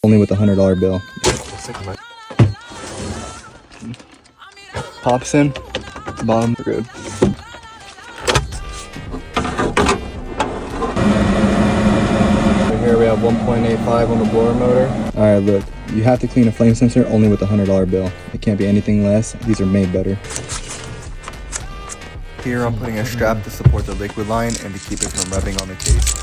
Only with a $100 bill. Pops in, bottom, we're good. So here we have 1.85 on the blower motor. Alright, look, you have to clean a flame sensor only with a $100 bill. It can't be anything less. These are made better. Here I'm putting a strap to support the liquid line and to keep it from rubbing on the case.